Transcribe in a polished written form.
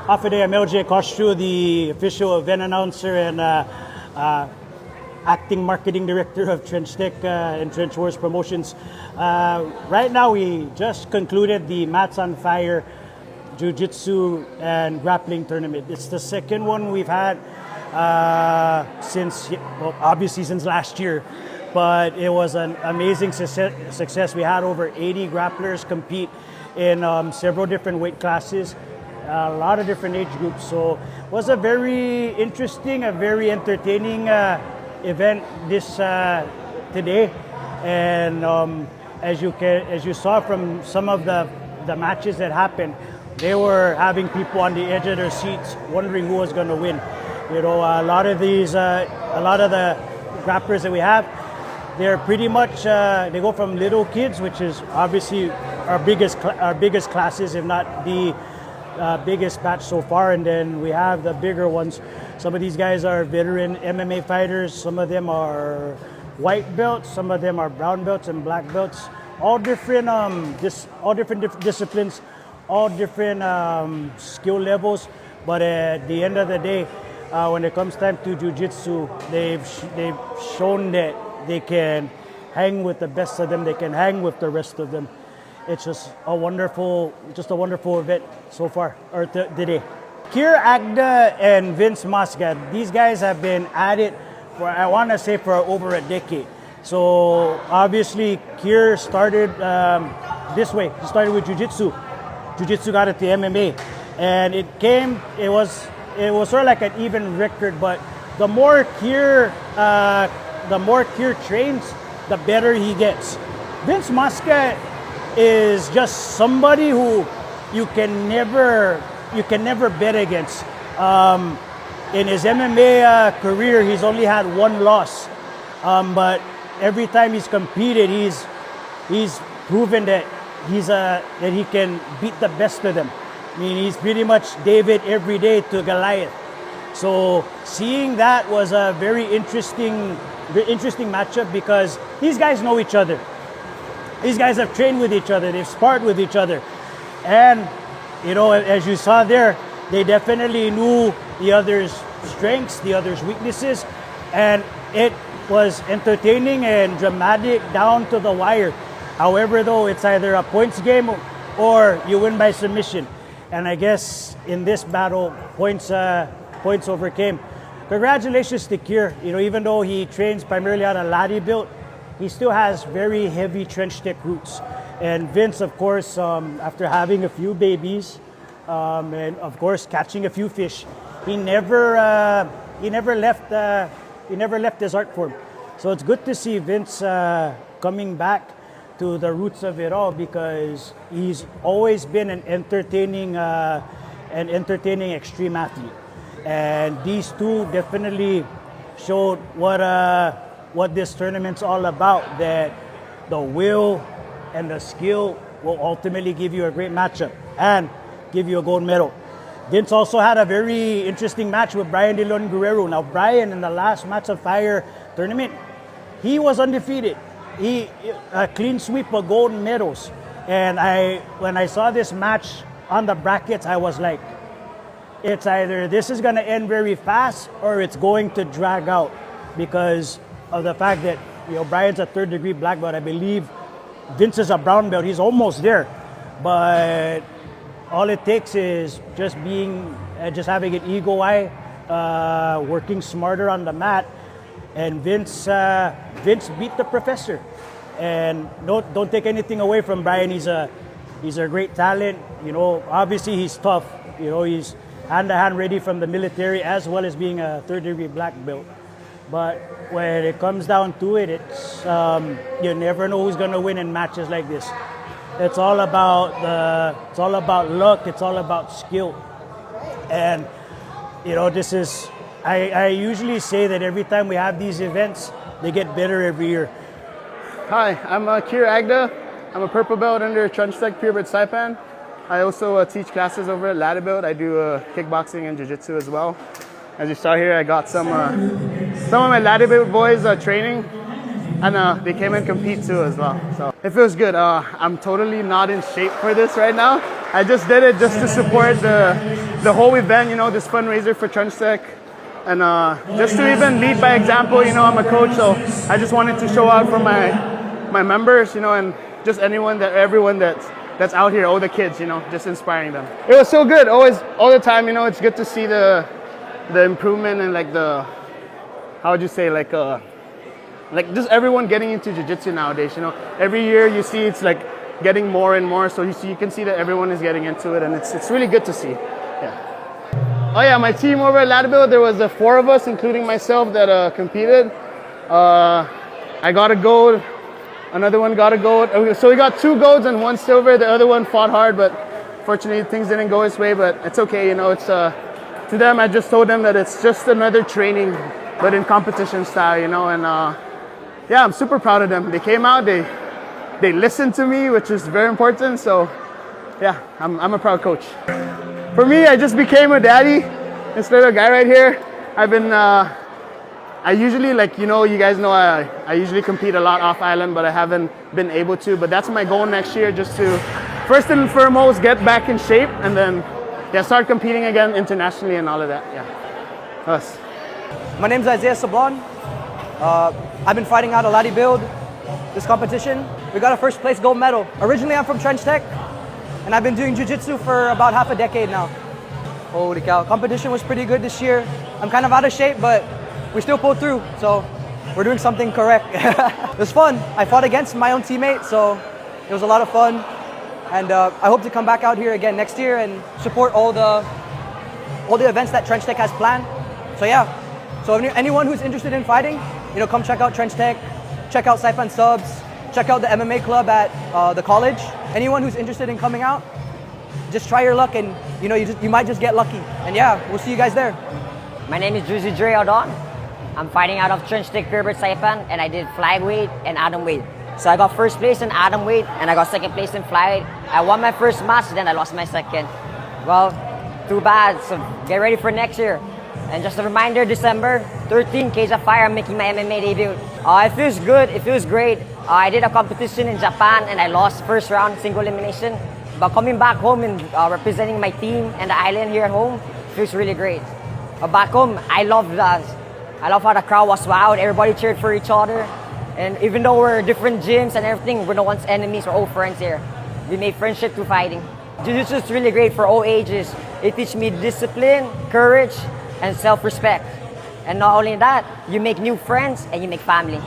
Afide MLJ Koshu, the official event announcer and acting marketing director of Trench Tech and Trench Wars Promotions. Right now, we just concluded the Mats on Fire Jiu-Jitsu and grappling tournament. It's the second one we've had since, well, obviously since last year, but it was an amazing success. We had over 80 grapplers compete in several different weight classes, a lot of different age groups. So it was a very interesting, a very entertaining event this today. And as you saw from some of the matches that happened, they were having people on the edge of their seats wondering who was going to win. You know, a lot of the grapplers that we have, they're pretty much they go from little kids, which is obviously our biggest classes, if not the biggest batch so far, and then we have the bigger ones. Some of these guys are veteran MMA fighters. Some of them are white belts. Some of them are brown belts and black belts. All different disciplines, all different skill levels. But at the end of the day, when it comes time to jiu-jitsu, they've shown that they can hang with the best of them. They can hang with the rest of them. It's just a wonderful event so far, or today. Kier Agda and Vince Masga, these guys have been at it for, I want to say, for over a decade. So obviously, Kier started this way. He started with jiu-jitsu. Jiu-jitsu got it to MMA, and it was sort of like an even record. But the more Kier trains, the better he gets. Vince Masga is just somebody who you can never bet against. In his MMA career, he's only had one loss, but every time he's competed, he's proven that that he can beat the best of them. I mean, he's pretty much David every day to Goliath. So seeing that was a very interesting matchup, because these guys know each other. These guys have trained with each other. They've sparred with each other, and you know, as you saw there, they definitely knew the other's strengths, the other's weaknesses, and it was entertaining and dramatic down to the wire. However, though, it's either a points game or you win by submission. And I guess in this battle, points overcame. Congratulations to Kier. You know, even though he trains primarily out of Latte Built, he still has very heavy trench tech roots. And Vince, of course, after having a few babies, and of course catching a few fish, he never left his art form. So it's good to see Vince coming back to the roots of it all, because he's always been an entertaining extreme athlete. And these two definitely showed what this tournament's all about, that the will and the skill will ultimately give you a great matchup and give you a gold medal. Vince also had a very interesting match with Bryan Deleon Guerrero. Now, Bryan, in the last Mats on Fire tournament, he was undefeated. He a clean sweep of gold medals. And when I saw this match on the brackets, I was like, it's either this is going to end very fast or it's going to drag out, because of the fact that, you know, Bryan's a third-degree black belt. I believe Vince is a brown belt. He's almost there, but all it takes is just having an eagle eye, working smarter on the mat, and Vince beat the professor. And don't take anything away from Bryan. He's a great talent. You know, obviously he's tough. You know, he's hand-to-hand ready from the military, as well as being a third-degree black belt. But when it comes down to it, it's you never know who's gonna win in matches like this. It's all about luck. It's all about skill. And you know, I usually say that every time we have these events, they get better every year. Hi, I'm Kier Agda. I'm a purple belt under Trench Tech Pure Bred Saipan. I also teach classes over at Latte Built. I do kickboxing and jiu-jitsu as well. As you saw here, I got some of my Latte Built boys training, and they came and compete too as well. So it feels good. I'm totally not in shape for this right now. I just did it just to support the whole event, you know, this fundraiser for Trench Tech. And just to even lead by example, you know, I'm a coach, so I just wanted to show out for my members, you know, and just everyone that's out here, all the kids, you know, just inspiring them. It was so good, all the time, you know. It's good to see the improvement and like how would you say, like just everyone getting into jiu-jitsu nowadays, you know. Every year you see it's like getting more and more, so you can see that everyone is getting into it, and it's really good to see. Yeah. Oh yeah, my team over at Latte Built, there was 4 of us, including myself, that competed. I got a gold, another one got a gold. So we got 2 golds and 1 silver. The other one fought hard, but fortunately things didn't go his way, but it's okay, you know. It's to them, I just told them that it's just another training, but in competition style, you know. And yeah, I'm super proud of them. They came out, they listened to me, which is very important. So yeah, I'm a proud coach. For me, I just became a daddy. This little guy right here, I've been, I usually, like, you know, you guys know I usually compete a lot off island, but I haven't been able to. But that's my goal next year, just to first and foremost get back in shape, and then yeah, start competing again internationally and all of that. Yeah. Us. My name's Isaiah Sablon. I've been fighting out a Latte Built, this competition. We got a first place gold medal. Originally, I'm from Trench Tech, and I've been doing jiu-jitsu for about half a decade now. Holy cow. Competition was pretty good this year. I'm kind of out of shape, but we still pulled through, so we're doing something correct. It was fun. I fought against my own teammate, so it was a lot of fun. And I hope to come back out here again next year and support all the events that Trench Tech has planned. So yeah, so anyone who's interested in fighting, you know, come check out Trench Tech, check out Saipan Subs, check out the MMA club at the college. Anyone who's interested in coming out, just try your luck, and you know, you might just get lucky. And yeah, we'll see you guys there. My name is Juicy Dre Odon. I'm fighting out of Trench Tech Pyramid Saipan, and I did flyweight and atomweight. So I got first place in atomweight, and I got second place in flyweight. I won my first match, then I lost my second. Well, too bad. So get ready for next year. And just a reminder, December 13, Cage of Fire, I'm making my MMA debut. It feels good. It feels great. I did a competition in Japan, and I lost first round single elimination. But coming back home and representing my team and the island here at home feels really great. Back home, I love how the crowd was loud. Everybody cheered for each other. And even though we're different gyms and everything, we're no one's enemies, we're all friends here. We made friendship through fighting. Jiu-Jitsu is really great for all ages. It teaches me discipline, courage, and self-respect. And not only that, you make new friends and you make family.